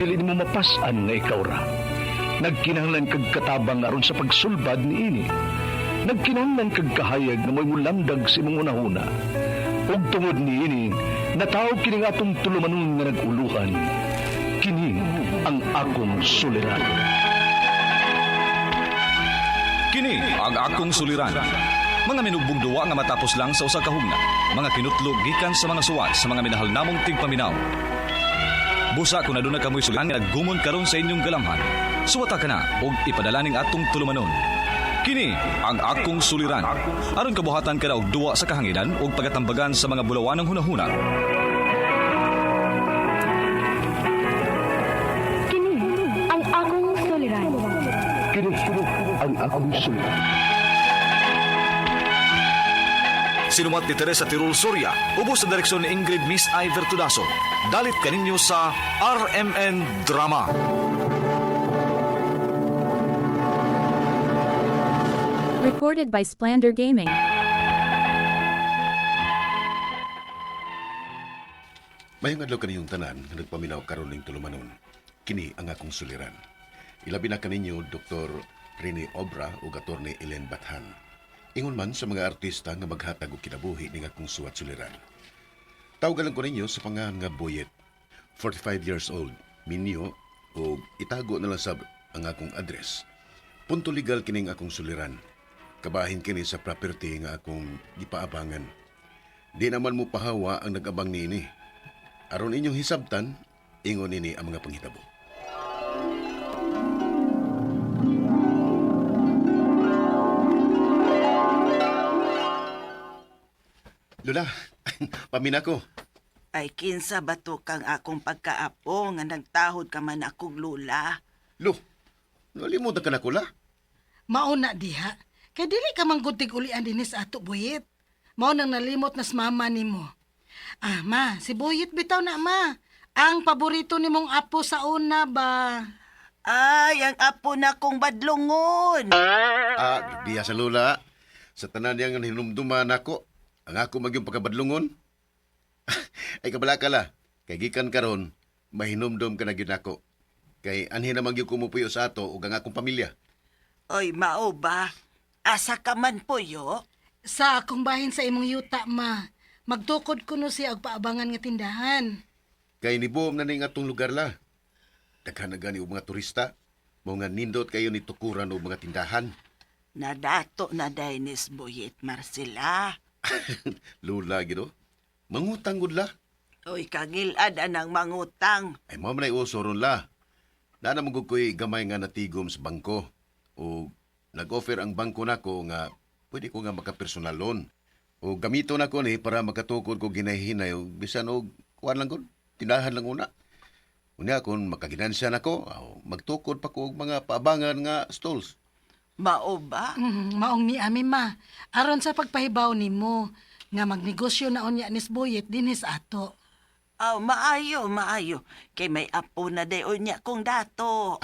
Dili mo mapasan nga ikaw ra. Nagkinahanglan kag katabang aron sa pagsulbad ni ini. Nagkinahanglan kag kahayag na may mulamdag si mong unahuna. Ug tungod ni ini, natawag kini nga atong tulumanon nga naguluhan. Kini ang akong suliran. Kini ang akong suliran. Mga minugbong duwa nga matapos lang sa usa ka hugna. Mga kinutlog gikan sa mga suwat sa mga minahal namong tigpaminaw. Busa kung aduna kamoy suliran nga naggumon karon sa inyong galamhan. Suwata ka na ug ipadala ning atong tulumanon. Kini ang akong suliran. Aron kabuhatan ka na og duwa sa kahanginan ug pagatambagan sa mga bulawanong hunahuna. Kini ang akong suliran. Kini ang akong suliran. Sinumat ni Teresa Tirul Soria, ubos sa direksyon ni Ingrid Miss Iver Tudaso. Dalit kaninyo sa RMN Drama. Recorded by Splander Gaming. Mayong adlaw kaniyong tanan nga nagpaminaw karon ning tulumanon. Kini ang akong suliran. Ilabi na kaninyo Dr. Rene Obra ug Attorney Ellen Bathan. Ingon man sa mga artista nga maghatag og kinabuhi ning akong suwat suliran. Tawagan lang ko ninyo sa pangalan nga Boyet. 45 years old, minyo ug itago na lang sab ang akong address. Punto legal kining akong suliran. Kabahin kini sa property nga akong gipaabangan. Di naman mo pahawa ang nag-abang niini. Aron inyong hisabtan, ingon nini ang mga panghitabo. Lula, pamina ko. Ay kinsa ba to kang akong pagkaapo nga nagtahod ka man akong lula? Lo, nalimutan ka na ko la. Mauna diha. Kay dili ka manggutig ulian dinis ato Boyet. Mao nang nalimot nas mama nimo. Ah, ma, si Boyet bitaw na ma. Ang paborito nimong apo sa una ba? Ay, ang apo na kong badlongon. Diya sa Lula. Sa tanan niyang hinumduman ako, ang ako magyong pagkabadlungon. Ay kabala ka la. Kay gikan karon, mahinumdum ka na gyud nako. Kay anhi na magyong kumupuyo sa ato ug ang akong pamilya. Oy, mao ba? Asa ka man po yo? Sa akong bahin sa imong yuta, ma. Magtukod ko no siya og paabangan nga tindahan. Kay nibuom na ning atong lugar la. Daghan na gani og mga turista. Mao nga nindot kayo ni tukuran og mga tindahan. Nadato na Dainis Boyet Marcela. Lula gido. Mangutang gud la. Oy, kagilad anang mangutang. Ay mao man ay uso ron la. Nana mo ko'y gamay nga natigom sa bangko. O nag-offer ang bangko nako nga pwede ko nga makapersonal loan. O gamito nako ni para makatukod ko ginahinay o bisan og kuan lang gud, tindahan lang una. Unya kon makaginansya nako, magtukod pa ko og mga paabangan nga stalls. Mao ba? Maong ni ami ma. Aron sa pagpahibaw nimo nga magnegosyo na unya nis Boyet dinis ato. Aw, maayo. Kay may apo na dayon niya kong dato.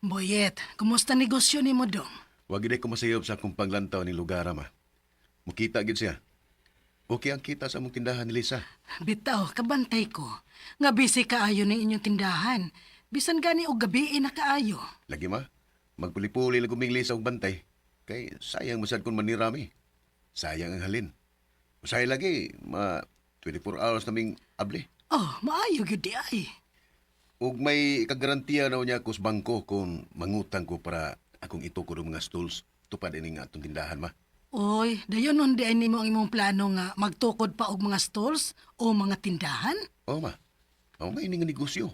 Boyet, kumusta negosyo nimo dong? Wag gid ko masayop sa akong paglantaw ni lugar ma. Mukita gid siya. Okay ang kita sa among tindahan ni Lisa. Bitaw, kabantay ko. Nga busy kaayo ng inyong tindahan. Bisan gani og gabi na kaayo. Lagi ma, magpuli-puli lang kuming Lisa og bantay. Kay sayang masad kun manirami. Sayang ang halin. Usay lagi, 24 hours naming able. Oh, maayo gyud di ay. Ug may kagarantiya na niya ako sa bangko kung mangutang ko para akong itukod ang mga stools tupad ining atong tindahan ma. Oy, dayon nun di ay nimo ang imong plano nga magtukod pa og mga stalls o mga tindahan? Oo ma, may ining nga negosyo.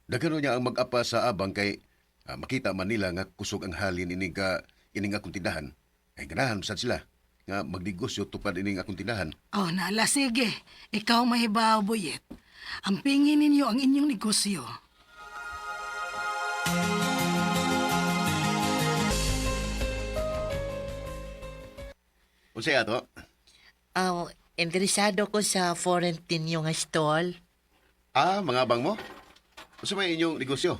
Daghan niya ang mag-apa sa abang kay makita man nila nga kusog ang halin ining akong tindahan. Ay ganahan sad sila nga magnegosyo tupad ining akong tindahan. Oh, nala sige. Ikaw mahibaw, Boyet. Ang pingin ninyo ang inyong negosyo. Unsay ato? Interesado ko sa foreign tinyo nga stall. Mga abang mo? Usa may inyong negosyo?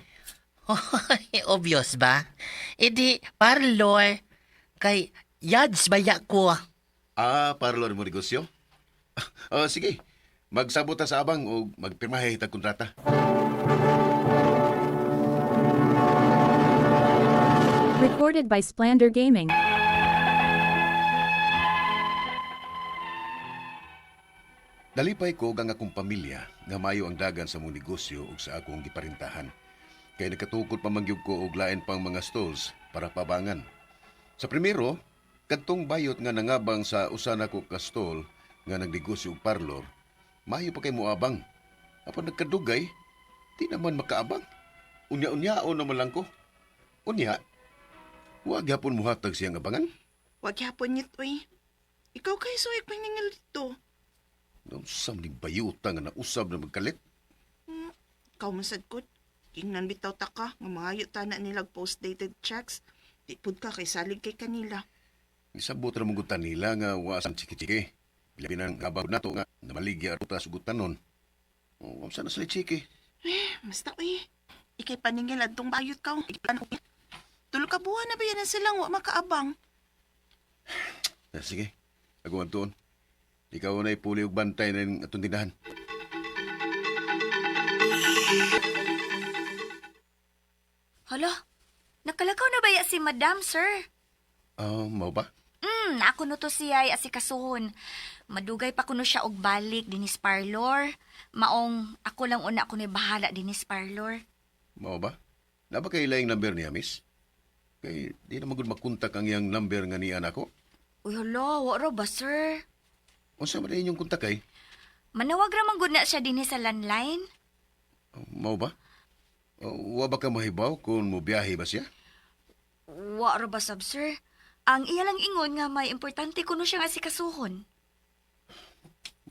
Obvious ba? E di, parlor, kay yads baya ko. Parlor mo negosyo? Sige. Magsabot ta sa abang o magpirmahe tag kontrata. Recorded by Splander Gaming. Dalipay ko ang akong pamilya nga mayo ang dagan sa mong negosyo ug sa akong giparintahan. Kay nakatukod pamangyog ko og lain pang mga stalls para pabangan. Sa primero, kadtong bayot nga nangabang sa usa nako ka stall nga nagnegosyo og parlor, mayo pa kay moabang. Apan nagkadugay, di naman makaabang. Unya-unyaon naman lang ko. Unya, huwag yapon muhatag siyang abangan. Wag hapon nit, uy. Ikaw kay suwag paningal dito. Nung samling bayuta nga nausab na magkalit. Ikaw masagkot. Kingnan bitaw ta ka, nga mga yutana nilag post-dated checks. Di pud ka kay salig kay kanila. Isabot ra mong gutan nila nga wasan chiki-chiki. Labi nang abaw na to nga namaligya ato ta sugutan nun. O, saan na sila chiki? Basta, uy. Ikay paningil adtong bayot ka. Tulo ka buwan na ba yan ang silang wa makaabang? Sige, ako ang tuon. Ikaw na ipuli og bantay na yung atong tindahan. Hala, nakalakaw na ba ya si Madam, sir? Mao ba? Ako no to siya ay asikasuhon. Madugay pa kuno siya og balik dinis parlor. Maong ako lang una ako ni bahala dinis parlor. Mao ba? Naba kay laing number niya, miss? Kay di na magud makontak ang iyang number nga niya nako. Uy, hala, wala ba, sir? Unsa man inyong kontak kay? Manawag ramang gud na siya dinis sa landline. Mao ba? Wa ba ka mahibaw kung mo biyahe ba siya? Wala ba, sab, sir? Ang iya lang ingon nga may importante kuno siya nga asikasuhon.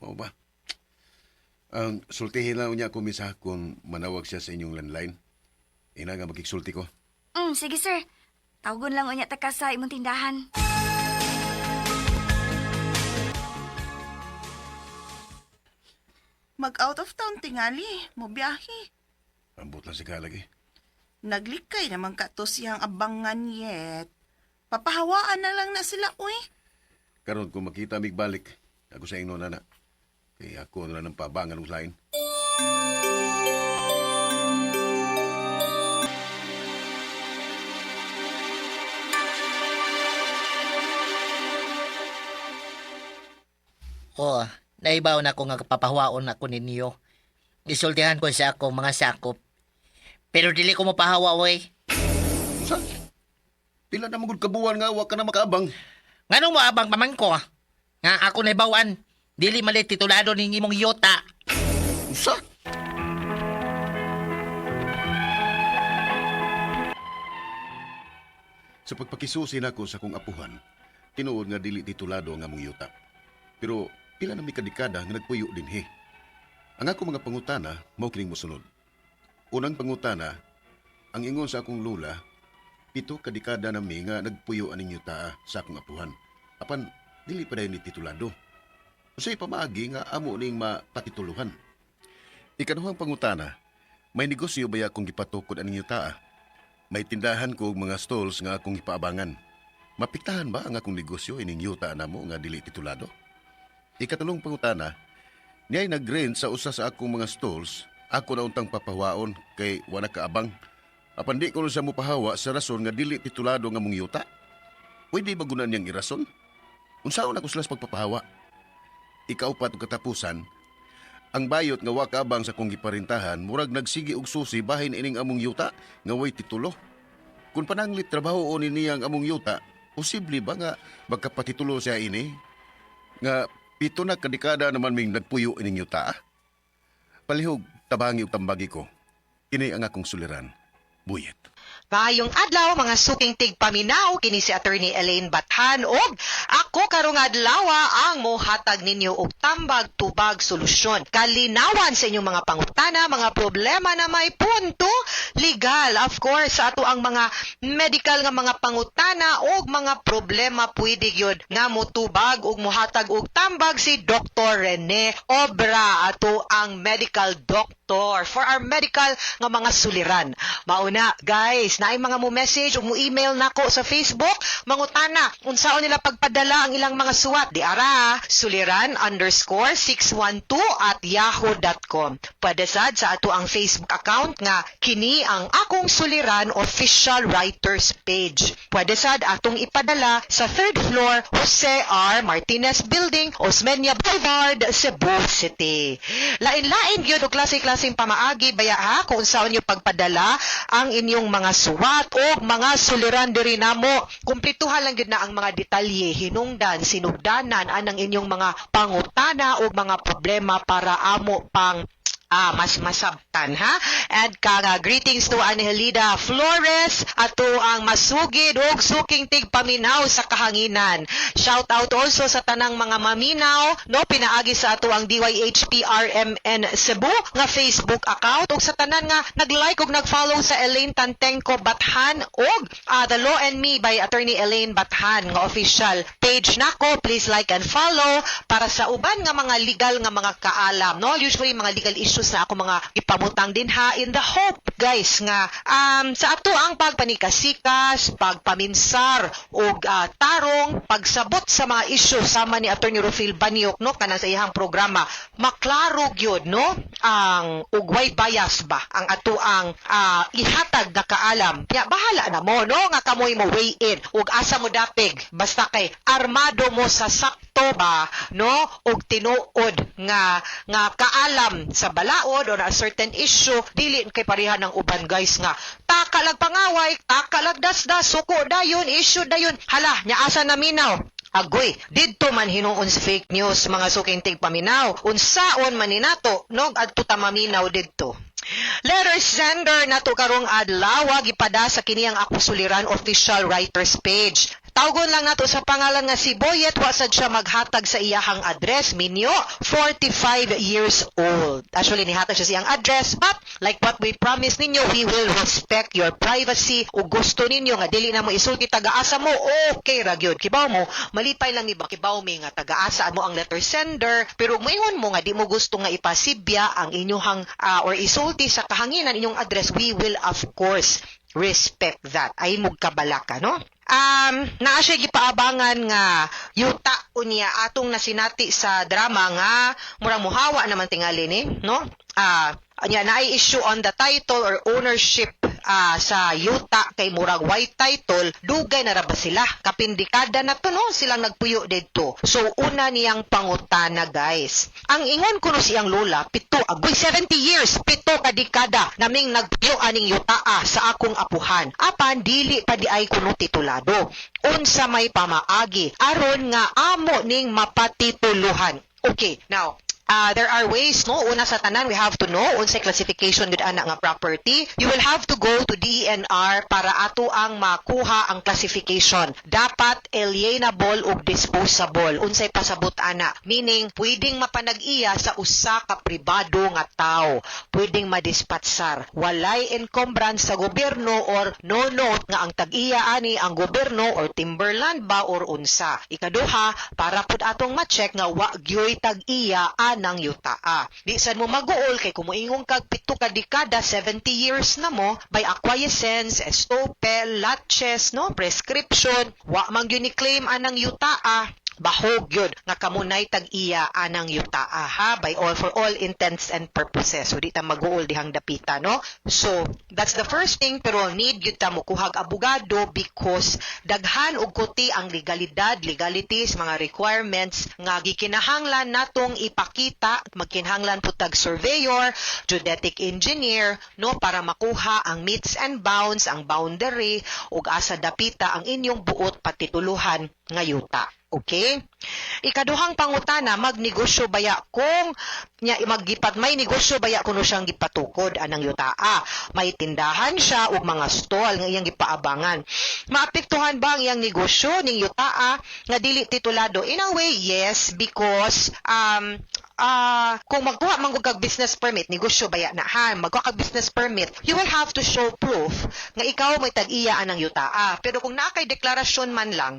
Mao ba? Ang sultihin lang niya ko misa kung manawag siya sa inyong landline. Ina nga magkiksulti ko. Sige, sir. Tawagon lang unya ta ka sa imong tindahan. Mag-out of town tingali, mo biyahe. Ambot lang si kalagi. Naglikay naman ka to siyang abangan yet. Papahawaan na lang na sila, uy. Karon kung makita mig balik, ako sa inyo nana. Kaya ako na lang ng pabangan ng lain. Naibaw na ko nga papahawaon ako ninyo. Isultihan ko sa akong mga sakop. Pero dili ko mapahawa, wey. Sa? Pila na magud kabuan nga wa ka na makaabang. Nganong moabang paman ko? Nga ako naibawan. Dili malit titulado ning imong yota. Sa? Sa pagpakisusi nako sa kong apuhan, tinuod nga dili titulado nga mong yuta. Pero pila na may kadikada nga nagpuyo din he. Ang ako mga pangutana, mao kining mosunod. Unang pangutana, ang ingon sa akong lula, 7 kadikada na mi nga nagpuyo aning yuta sa akong apuhan. Apan, dili pa dayon ni titulado. Usay pamaagi nga amo ning mapatituluhan. Ikaduhang pangutana, may negosyo ba akong gipatukod aning yuta? May tindahan ko og mga stalls nga akong ipaabangan. Mapiktahan ba ang akong negosyo ining yuta namo nga dili titulado? Ikatulong pangutana, niya'y nag-rent sa usa sa akong mga stalls, ako na untang papahawaon kay wala kaabang. Apan di ko sa mo pahawa sa rason nga dili titulado nga mong yuta. Pwede ba gunan niyang irason? Unsaon ako sila sa pagpapahawa? Ikaupat og katapusan, ang bayot nga wa kaabang sa kong giparintahan, murag nagsigi og susi bahin ining among yuta nga way titulo. Kung pananglit trabaho o niyang among yuta, posible ba nga magkapatitulo siya ini? Nga 7 na kadekada naman ming nagpuyo ining yuta? Palihog, tabangi og tambagi ko. Ini ang akong suliran. Buyet. Maayong adlaw mga suking tigpaminaw kini si Attorney Elaine Bathan og ako karong adlaw ang mohatag ninyo og tambag tubag solusyon. Kalinawan sa inyong mga pangutana, mga problema na may punto legal. Of course, ato ang mga medical nga mga pangutana og mga problema pwede gyud nga motubag og mohatag og tambag si Dr. Rene Obra, ato ang medical doctor doktor for our medical nga mga suliran. Mauna, guys, naay mga mo message o mo email nako sa Facebook, mangutana, unsaon nila pagpadala ang ilang mga suwat. Di ara, suliran_612@yahoo.com. Pwede sad sa ato ang Facebook account nga kini ang Akong Suliran official writers page. Pwede sad atong ipadala sa 3rd floor Jose R. Martinez Building, Osmeña Boulevard, Cebu City. Lain-lain gyud og klase-klaseng pamaagi baya ha kung saan nyo pagpadala ang inyong mga suwat o mga suliran diri namo. Kumplituhan lang gyud na ang mga detalye, hinungdan, sinugdanan anang inyong mga pangutana o mga problema para amo pang mas masabtan, ha? And greetings to Angelida Flores, ato ang masugid og suking tigpaminaw sa kahanginan. Shout out also sa tanang mga maminaw, no, pinaagi sa ato ang DYHPRMN Cebu nga Facebook account ug sa tanan nga nag-like ug nag-follow sa Elaine Tantenko Bathan ug The Law and Me by Attorney Elaine Bathan nga official page nako. Please like and follow para sa uban nga mga legal nga mga kaalam, no? Usually mga legal issues na ako mga ipamutang din ha, in the hope guys nga sa ato ang pagpanikasikas, pagpaminsar og tarong pagsabot sa mga issue sama ni Attorney Rufil Banyok, no, kanang sa iyang programa, maklaro gyud, no, ang ugway bias ba ang ato ang ihatag na kaalam. Ya bahala na mo, no, nga kamoy mo weigh in ug asa mo dapig basta kay armado mo sa sakto ba, no, ug tinuod nga kaalam sa balaod o na a certain issue, dili kay pareha ng uban guys nga takalag pangaway, takalag dasdas, suko dayon, issue dayon, hala nya asa na minaw. Agoy, didto man hinuon sa fake news mga suking tigpaminaw, unsaon man ni nato no adto ta maminaw didto. Letter sender nato karong adlaw gipada sa kini ang Akong Suliran official writers page. Tawgon lang nato sa pangalan nga si Boyet, wa sad siya maghatag sa iyahang address, minyo 45 years old. Actually nihatag siya sa iyang address, but like what we promised ninyo, we will respect your privacy. Ug gusto ninyo nga dili na mo isulti taga-asa mo, okay ra gyud. Kibaw mo, malipay lang ni ba kibaw mi nga taga-asa mo ang letter sender, pero moingon mo nga di mo gusto nga ipasibya ang inyong or isulti sa kahanginan inyong address, we will of course respect that. Ay mugkabalaka, no? Naa siya gipaabangan nga yuta unya atong nasinati sa drama nga murang muhawa naman tingali ni, no? Anya naay issue on the title or ownership sa yuta kay murag white title, dugay na ra ba sila kapindikada na to, no, silang nagpuyo didto. So una niyang pangutana guys, ang ingon kuno siyang lola, 70 years, 7 ka dekada naming nagpuyo aning yuta sa akong apuhan, apan dili pa di ay kuno titulado. Unsa may pamaagi aron nga amo ning mapatituluhan. Okay, now there are ways, no? Una sa tanan, we have to know unsay classification gud ana nga property. You will have to go to DENR para ato ang makuha ang classification. Dapat alienable ug disposable. Unsay pasabot ana? Meaning, pwedeng mapanag-iya sa usa ka pribado nga tawo. Pwedeng madispatsar. Walay encumbrance sa gobyerno or no-note nga ang tag-iya ani ang gobyerno or timberland ba or unsa. Ikaduha, para pud atong ma-check nga wa gyoy tag-iya ng yutaa. Di sad mo maguol kay kumuingong kag 7 ka dekada, 70 years na mo, by acquiescence, estoppel, laches, no, prescription, wa man gyud ni claim anang yutaa, bahog yun nga kamunay tag-iya anang yutaa, ha, by all for all intents and purposes. So di ta maguol dihang dapita, no? So that's the first thing, pero need gyud ta mo kuhag abogado because daghan og kuti ang legalities, mga requirements nga gikinahanglan natong ipakita, magkinahanglan pud tag surveyor, geodetic engineer, no, para makuha ang meets and bounds, ang boundary ug asa dapita ang inyong buot patituluhan nga yuta. Okay? Ikaduhang pangutana, magnegosyo baya kung may negosyo baya kuno siyang gipatukod anang yutaa. May tindahan siya ug mga stall nga iyang gipaabangan. Maapektuhan ba ang iyang negosyo ning yutaa nga dili titulado? In a way, yes, because kung magkuha man kag business permit, negosyo baya na ha, magkuha kag business permit, you will have to show proof nga ikaw may tag-iya anang yutaa. Pero kung nakay deklarasyon man lang,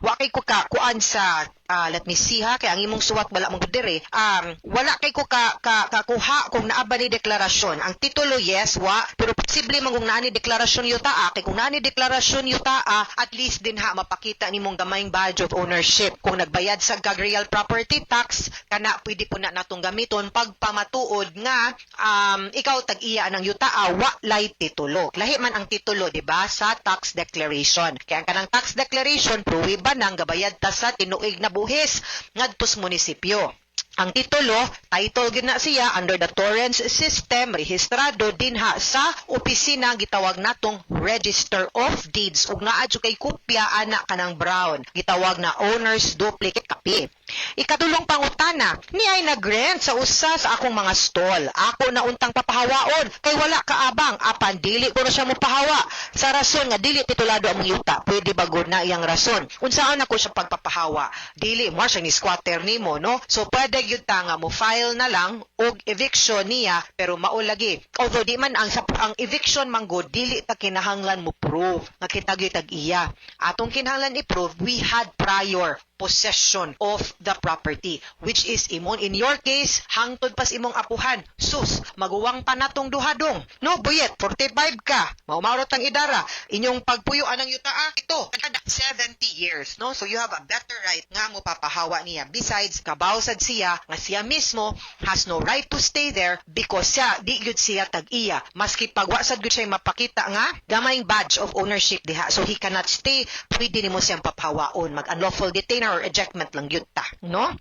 wa kay ko ka kuan sa let me see ha, kay ang imong suwat wala mong dire. Wala kay ko kakuha kung naaba ni deklarasyon. Ang titulo yes, pero posible man kung naani deklarasyon yutaa, kay kung naani deklarasyon yutaa, at least din ha mapakita nimong gamayng badge of ownership. Kung nagbayad sa kag real property tax, kana pwede po na natong gamiton pagpamatuod nga ikaw tag-iya ng yutaa, wa lay titulo. Lahi man ang titulo, di ba, sa tax declaration. Kaya ang kanang tax declaration, pruwiba nang gabayad ta sa tinuig na buhis ngadtos munisipyo. Ang titulo, title gyud na siya under the Torrens system, rehistrado dinha sa opisina gitawag natong Register of Deeds ug naa jud kay kopya ana kanang brown, gitawag na owner's duplicate copy. Ikatulong pangutana, ni ay nagrent sa usa sa akong mga stall. Ako na untang papahawaon kay wala kaabang apan dili ko na siya mopahawa sa rason nga dili titulado ang yuta. Pwede ba gud na iyang rason? Unsaan ako siya pagpapahawa? Dili mo siya ni squatter nimo, no? So pwede gyud ta nga mo file na lang og eviction niya pero maulagi. Although di man ang eviction manggod dili ta kinahanglan mo prove nga kita gyud tag-iya. Atong kinahanglan i-prove we had prior possession of the property, which is imon in your case hangtod pas imong apuhan. Sus, maguwang pa natong duhadong. No, buyet, 45 ka. Maumarot ang idara. Inyong pagpuyuan ng yutaa, ito, kada 70 years. No? So you have a better right nga mo papahawa niya. Besides, kabawsad siya nga siya mismo has no right to stay there because siya, di gyud siya tag-iya. Maski pagwasad gyud siya mapakita nga gamayng badge of ownership diha. So he cannot stay. Pwede nimo siyang papahawaon. Mag-unlawful detainer or ejectment lang yun ta, no?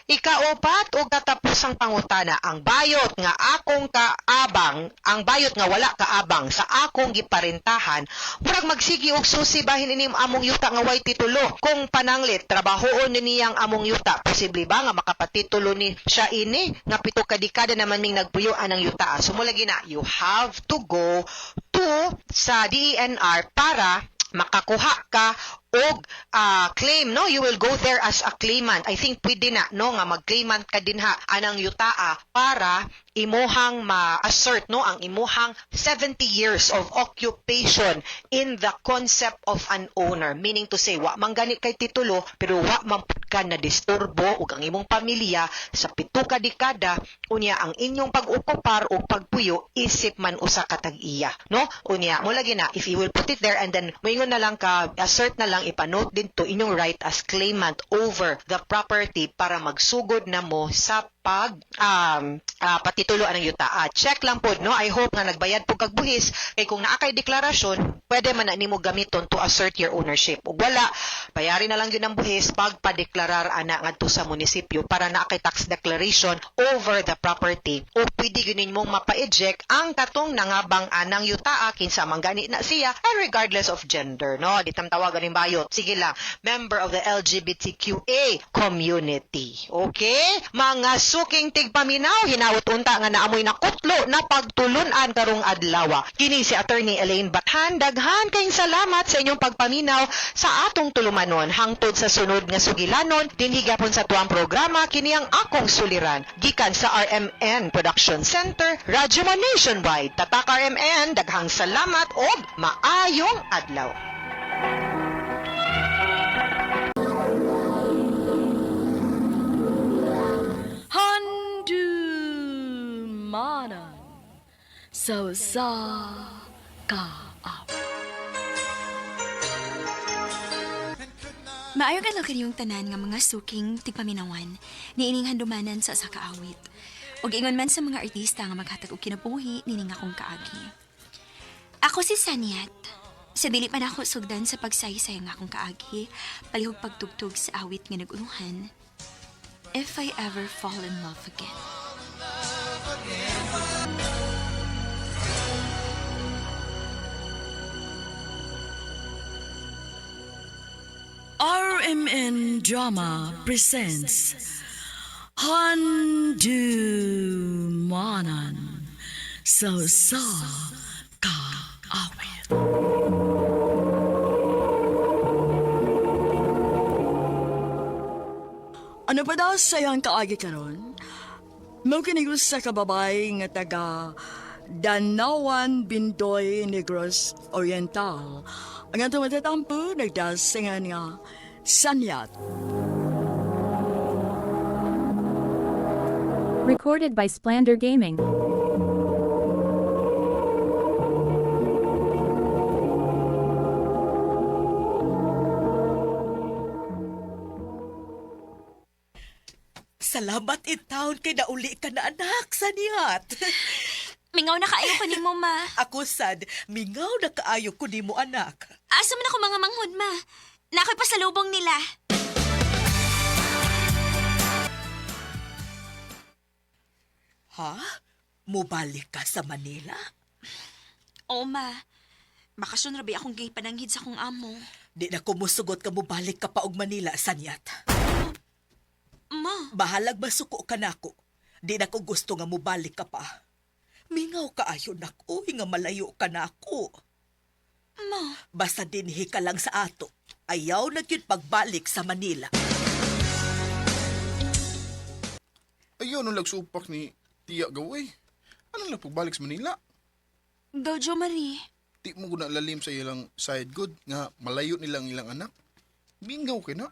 Ikaapat o katapusang pangutana, ang bayot nga akong kaabang, ang bayot nga wala kaabang sa akong giparentahan, murag magsigi og susi bahin inim among yuta nga way titulo. Kung pananglit, trabahoon ni niyang among yuta, posible ba nga makapatitulo ni siya ini, nga 7 ka dekada naman ming nagpuyuan ng yuta. So mula gina, you have to go to sa DENR para makakuha ka og claim, no? You will go there as a claimant. I think pwede na, no? Nga mag-claimant ka din ha anang yutaa para imuhang ma-assert, no? Ang imuhang 70 years of occupation in the concept of an owner. Meaning to say, wa man gani kay titulo, pero wa man pud ka na disturbo ug ang imong pamilya sa 7 ka dekada, unya ang inyong pag-okupar o pagpuyo isip man usa ka tag-iya, no? Unya, mo lagi na, if you will put it there and then moingon na lang ka, assert na lang ipanote din to inyong right as claimant over the property para magsugod na mo sa patituluan ng yuta. Check lang po, no? I hope nga nagbayad po kag buhis kay kung naa kay deklarasyon, pwede man na nimo gamiton to assert your ownership. Ug wala, bayari na lang yun ang buhis pagpadeklarar ana ngadto sa munisipyo para naa kay tax declaration over the property. O pwede gyud mong mapa-eject ang katong nangabang anang yuta kinsa man gani na siya, and regardless of gender, no? Di tam tawagan ning bayot. Sige lang, member of the LGBTQA community. Okay? Mga suking tigpaminaw, hinawot unta nga naamoy na kutlo na pagtulunan karong adlaw. Kini si Attorney Elaine Bathan, daghan kayong salamat sa inyong pagpaminaw sa atong tulumanon. Hangtod sa sunod nga sugilanon, dinhigapon sa tuang programa, kini ang akong suliran. Gikan sa RMN Production Center, Radyo Mo Nationwide. Tatak RMN, daghang salamat o maayong adlaw. Manan so sa kaap. Maayo ganaw kaniyong tanan nga mga suking tigpaminawan ni ining handumanan sa usa ka awit. Ug ingon man sa mga artista nga maghatag og kinabuhi nining akong kaagi. Ako si Saniat. Sa dili man ako sugdan sa pagsaysay nga akong kaagi, palihog pagtugtog sa awit nga nag-unuhan. If I ever fall in love again. RMN Drama presents Handumanan So Sa Kaawit. Ano pa daw sayang kaagi karon? Mo kinigus sa kababay nga taga Danawan, Bindoy, Negros Oriental. Ang atong matatampo, nagdasingan nga Sanyat. Recorded by Splander Gaming. Salamat in town kay nauli ka na anak, Sanyat. Mingaw na kaayo ko nimo, ma. Ako sad, mingaw na kaayo ko nimo anak. Asa man ako mga manghud, ma. Nakoy pa sa lubong nila. Ha? Mubalik ka sa Manila? Oo, ma. Bakasyon rabi akong gay pananghid sa kong amo. Di na ko musugot ka mubalik ka pa og Manila, Sanyat. Ma, Bahalag masuko ka nako. Di na ko gusto nga mubalik ka pa. Mingaw kaayo nako, nga malayo ka nako. ma. Basta dinhi ka lang sa ato. Ayaw na gyud pagbalik sa Manila. Ayaw nung lagsupak ni Tia Gaway. Ano lang pagbalik sa Manila? Gawjo, Marie. Di mo guna lalim sa ilang side good nga malayo nilang ilang anak. Bingaw ka na.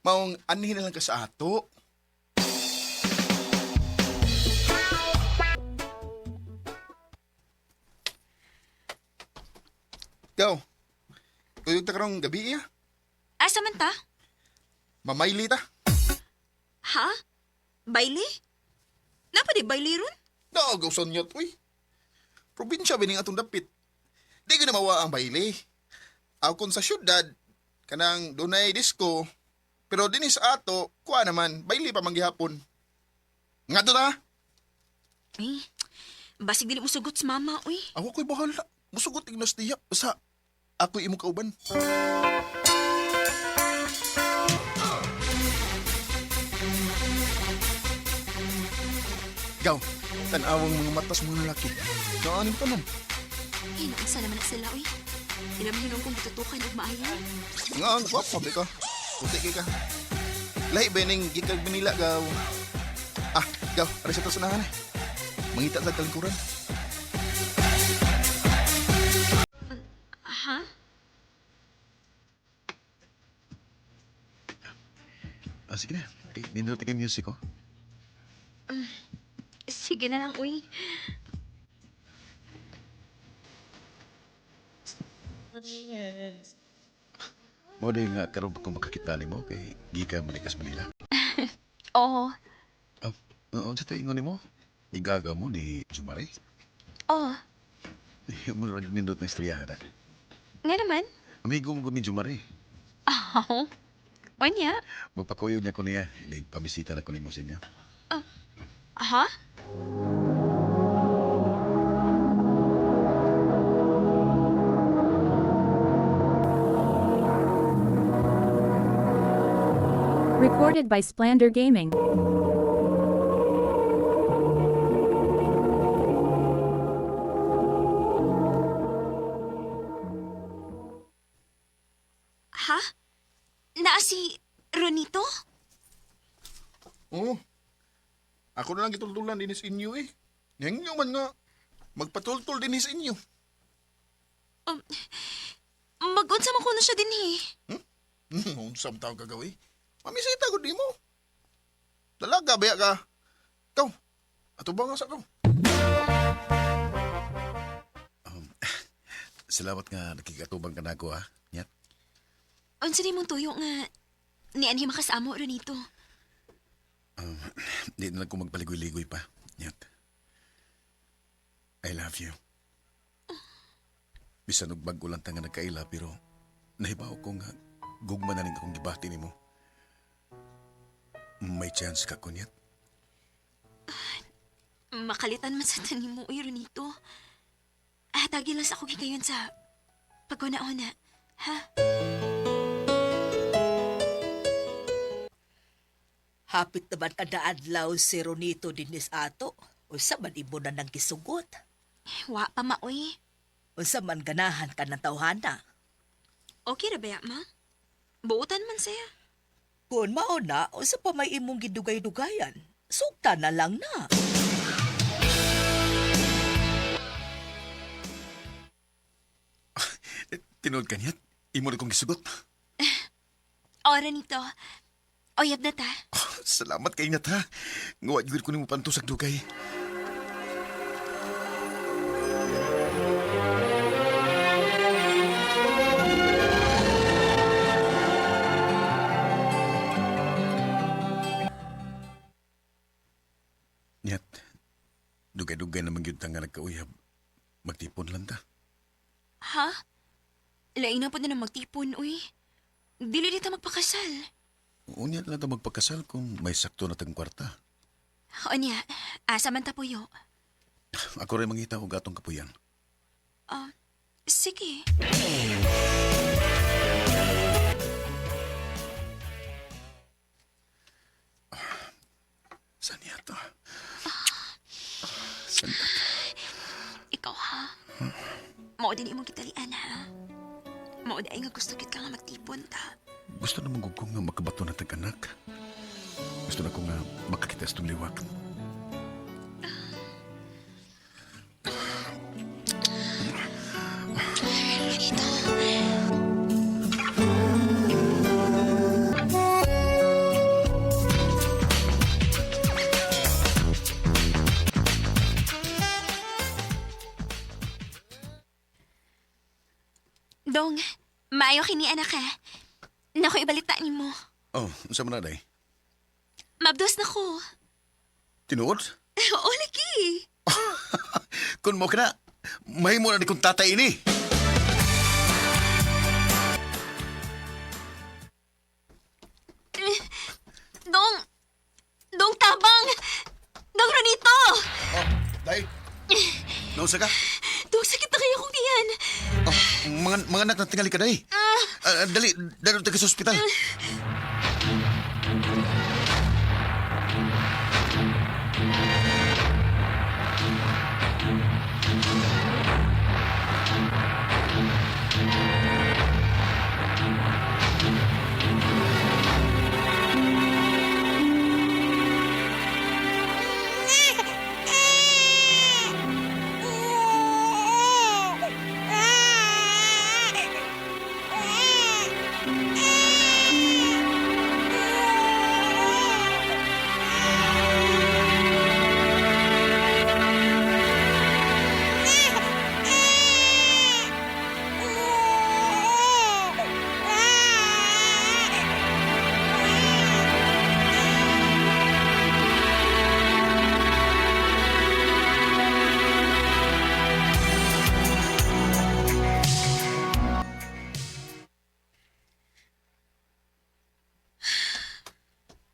Maong anihin na lang ka sa ato. Ikaw, kuyog ta karong gabi iya. Asa man ta? Mamayli ta. Ha? Baile? Napa di baile ron? Naagaw sa niyot, uy. Probinsya bining atong dapit. Di ko na mawa ang baile. Aw kon sa syudad, kanang dunay disco, pero dinis ato, kuha naman, baile pa manggihapon. Nga to na? Eh, basig dili mo sugot sa mama, uy. Ako ko'y bahala. Musugot ignos diya. Basta, ako'y imong kauban. Gaw, tanawang mga matas mga lalaki. Naanim ka nun. Eh, naansa naman na sila, uy. Inamhinong kong bututukan og maayo. Nga, guwapo, ka. Puti ka. Lahi, bening, gikag Manila, gaw. Ah, gaw, aris ito sunahan eh. Mangita sa kalingkuran. Ha? Sige na. Ninutin yung music ko. Sige na lang, uy. Mo di nga karon ko makakita ni mo kay Gika Manikas Manila. Oo. Oo, sa tayo mo. Igaga mo ni Jumari. Oo. Yung mo rin nindot na istorya na. Nga naman? Amigo mo ni Jumari. Oo. O niya? Magpakuyo niya ko niya. Pamisita na ko ni mo sa inyo. Ha? Recorded by Splander Gaming. Ha? Naa si Ronito? Oo. Ako na lang gitultulan din sa inyo eh. Nangyo man nga. Magpatultul din sa inyo. Mag-unsa man ko na siya din eh. Unsam tao kagawi. Mamisita ko di mo. Dalaga, baya ka. Ikaw, ato ba nga sa ikaw? Salamat nga nakikatubang ka na ako, ha? Nyat? Unsa di mong tuyo nga ni anhi makasamo Ronito? Di na lang ko magpaligoy-ligoy pa. Nyat. I love you. Bisan og bago lang tanga nagkaila, pero nahibaw ko nga gugma na rin akong gibati ni mo. May chance ka, kunyat. Makalitan man sa tanim mo, uy, Ronito. Tagi lang sa ako gikayon sa paguna-una, ha? Hapit naman kada adlaw si Ronito dinis ato. Unsa man imo na nang gisugot? Wa pa ma, uy. Unsa man ganahan ka ng tawhana? Okay ra ba, ma? Buutan man siya. Kung mao na, o sa pa may imong gidugay-dugayan, sugta na lang na. Tinood ka niyat? Imo na kong gisugot. Ora nito. Oyab na ta. Salamat kay Ingat ha. Ngawa yun ko ni mo pantusag dugay. Niyat, dugay-dugay naman yun nga nagkauyab. Magtipon lang ta. Ha? Lain na po na magtipon, uy. Dili dito magpakasal. Unya na ta magpakasal kung may sakto na tang kwarta. O niya, asa man tapuyo. Ako rin mangita og atong kapuyan. Sige. Saan niya to? Saan niya to? Ikaw ha? Mao din imong kitalian ha? Mao din nga gusto kit ka nga magtipon ta. Gusto naman ko nga makabato na tag-anak. Gusto na ko nga makakita sa liwak. Dong, maayo kini anak ha. Naku ibalita ni mo. Oh, unsa man na day? Mabdos na ko. Tinuod? Oo, lagi. Kung mo ka na, mahimo na di kong tatay ini. Dong tabang! Dong Ronito! Oh, day. Nausa ka? Dong sakit na kayo kong diyan. Oh, mga anak na tingali ka day. Dali tayo sa ospital.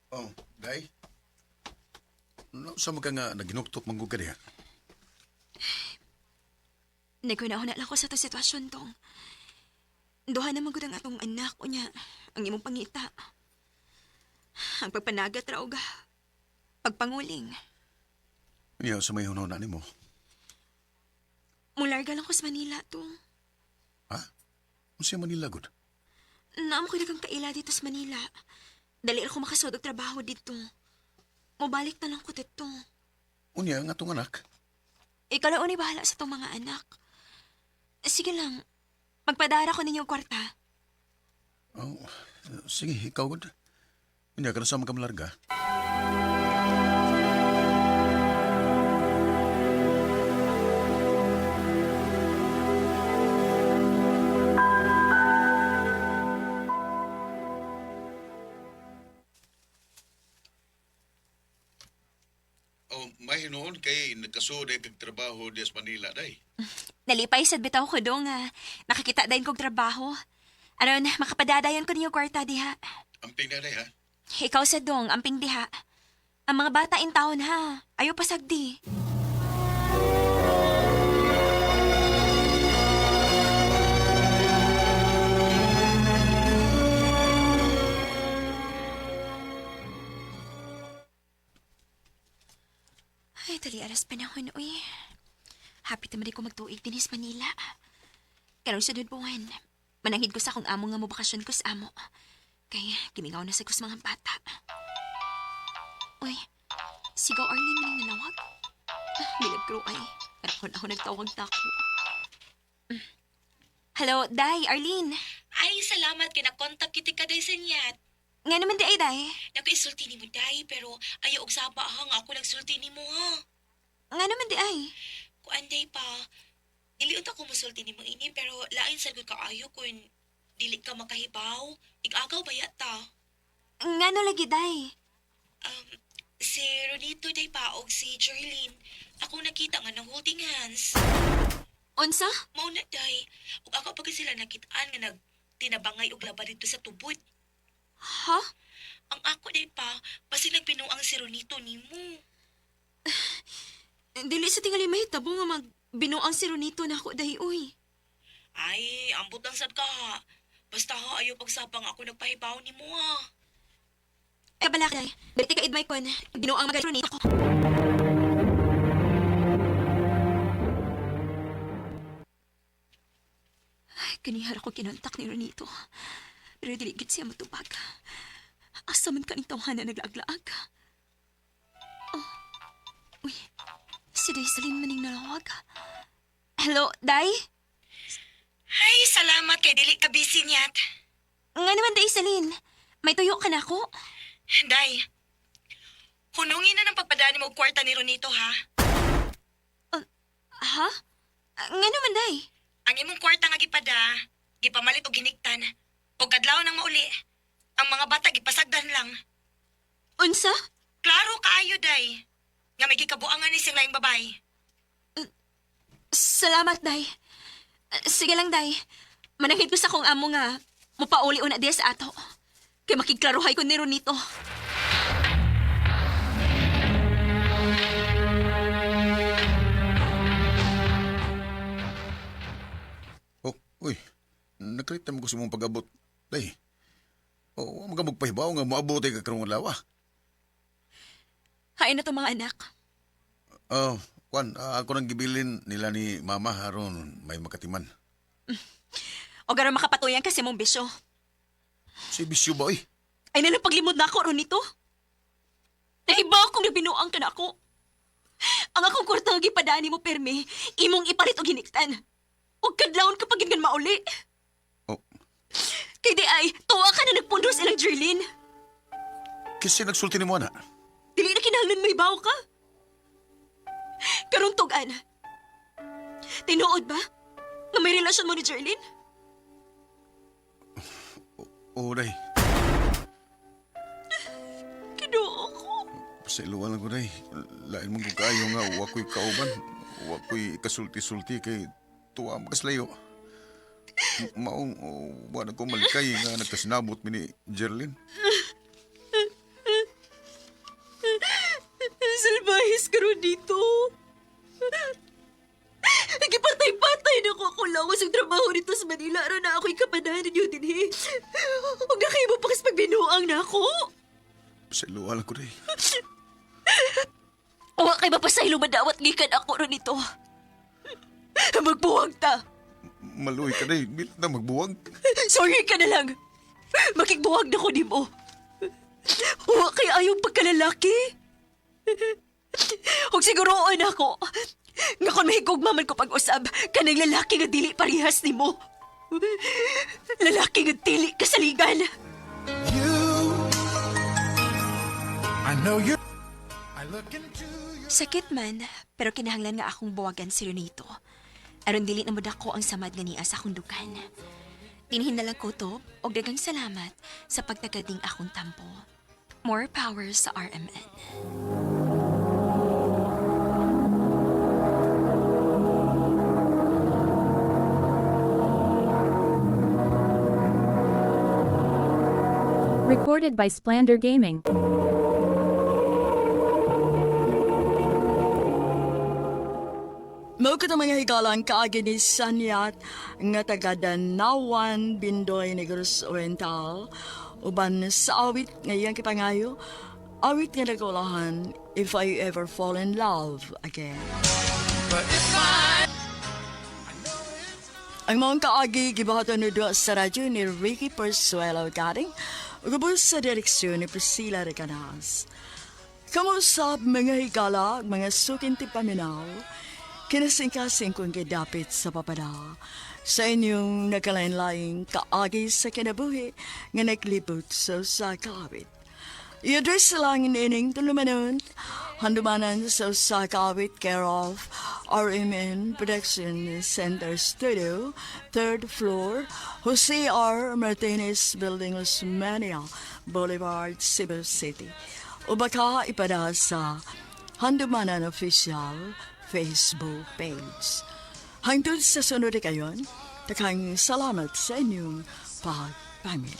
Oh, day. Sa mga nga naginuktok manggug ka diha? Nagkunahon na lang ko sa to sitwasyon tong. Duha naman ko ang atong anak o niya, ang imong pangita. Ang pagpanagat raw ga. Pagpanguling. Niya, sa may hunaw na ni mo. Mularga lang ko sa Manila tong. Ha? Ano siya Manila, good? Naam ko na kang kaila dito sa Manila. Dali ako makasod og trabaho dito. Mubalik na lang ko dito. Unya, nga tong anak. Ikaw lang unay bahala sa tong mga anak. Sige lang, magpadara ko ninyo kwarta. Oh, sige, ikaw, good. Unya, ka na sa mga kamalarga. Oh, may noon kay nagkasuod ay trabaho di sa Manila, day. Nalipay sad bitaw ko dong nakakita dayon kog trabaho. Aron, makapadadayon ko ninyo kwarta diha. Amping na, day, ha? Ikaw sa dong, amping diha. Ang mga bata in taon ha. Ayaw pasagdi. Ay, tali aras panahon, uy. Happy tamad ko magtuig din sa Manila. Karong sunod buwan, mananghid ko sa akong amo nga mo bakasyon ko sa amo. Kay gimingaw na sa kus mga bata. Uy, sigaw Arlene maning nanawag. Bilag kro ay. Karakon ako nagtawag na ako. Hello, Day, Arlene. Ay, salamat kay nakontak kiti ka day senyat. Nga naman di ay, Day. Nagkaisulti ni mo day, pero ayaw og saba ha nga ako nagsulti ni mo ha. Nga naman di ay. Kuan day pa, dili unta ko musulti ni mo ini, pero lain sa ka ayo kung dili ka makahibaw. Igagaw ba yata? Nga no lagi, Day. Si Ronito day pa og si Jerlyn. Ako nakita nga ng holding hands. Unsa? Mao na day. Ug ako pag sila nakitaan nga tinabangay og laba dito sa tubod. Ha? Ang ako day pa, basi nagpinuang si Ronito nimo. Dili sa tingali mahitabo nga magbinuang si Ronito na ako, Day, uy. Ay, ambot ang sad ka ha. Basta ha, ayaw pagsapang ako nagpahibaw ni mo ha. Balak, Day. Dali ka idmay ko na. Binuang magay Ronito ko. Kanihara ko kinontak ni Ronito. Pero dili gid siya matubag. Asa man kaning tawhan na naglaag-laag. Oh. Uy, si Day Salim maning nalawag. Hello, Day? Ay, salamat kay dili ka busy niyat. Nga naman, Day Salim. May tuyo ka na ako. Day, hunungin na ng pagpadaan mo og kwarta ni Ronito ha. Ha? Nga naman, Day. Ang imong kwarta nga gipada, gipamalit og giniktan. O kadlaw nang mauli. Ang mga bata gipasagdan lang. Unsa? Klaro kaayo, Day. Nga may gikabuangan ni sing laing babay. Salamat, Day. Sige lang, Day. Mananghid ko sa kong amo nga mupauli una diya sa ato. Kay makigklaruhay ko ni Ronito. Oh, uy. Nakalitan mo ko sa mong pag-abot. Day. Oh, magpahibaw nga moabot ay kakarong lawa. Hain na to mga anak. Oh, Juan, ako nang gibilin nila ni Mama haron may makatiman. O garo makapatuyan kasi mong bisyo. Si Bisyo ba, oy? Ay na paglimod na ako, Ronito. Nahibaw kung nabinuang ka na ako. Ang akong kwarta nga gipadaan mo, perme, imong ipalit o giniktan. O kadlawon kapag yun mauli. Oh. Kay di ay, tuwa ka na nagpundos ilang Jerlyn. Kasi nagsulti ni mo, ana. Dili na kinahanglan may baw ka. Karong tugan. Tinuod ba? Nga may relasyon mo ni Jerlyn? Oo, Day. Kinuo ko. Pasailuan lang ko, Day. Lain mong kayo nga, wako'y kauban. Wako'y kasulti-sulti kay tuwa makaslayo. Maong, wala ko malikay nga nagkasinabot mi ni Jerlyn. Salbahis ka ron dito. Nagipatay-patay na ko ako lawas ang trabaho dito sa Manila. Aron na ako'y kapanahan ninyo din eh. Huwag na kayo mapakas pagbinuang na ako. Pasailuan lang ko, Day. Huwag kayo mapasaylo madawat gikan ako ron ito. Magbuwag ta. Maluhi ka, Day. Bilit na magbuwag. Sorry ka na lang. Makigbuwag na ko di mo. Huwag kayo ayong pagkalalaki. Huwag siguroon ako. Nga kung mahigugmaman ko pag-usab, kanang lalaki nga dili parihas ni mo. Lalaki nga dili kasaligan. Sakit man, pero kinahanglan nga akong buwagan si Ronito. Aron dili na mo dako ang samad nga niya sa akong dugan. Dinhin na lang ko to, og daghang salamat sa pagtagading akong tampo. More power sa RMN. Recorded by Splander Gaming. Mao ka mga higalan kaagi ni Sanyat nga taga Danawan, Bindoy, Negros Oriental. Uban sa awit ngayang kipangayo, awit nga nagulahan, If I Ever Fall in Love Again. Ang mga kaagi gibahatan na doon sa radyo ni Ricky Persuelo Garing Gabos sa direksyon ni Priscilla Recanas. Kamusap mga higala, mga suking tipaminaw, kinasingkasing kong gidapit sa papada sa inyong nagkalain-laing kaagi sa kinabuhi nga naglibot sa kawit. I-address lang ining tulumanon, handumanan sa kawit care of RMN Production Center Studio, 3rd floor, Jose R. Martinez Building, Osmania Boulevard, Cebu City. O baka ipada sa Handumanan Official Facebook page. Hangtod sa sunod kayon, takang salamat sa inyong pagpamilya.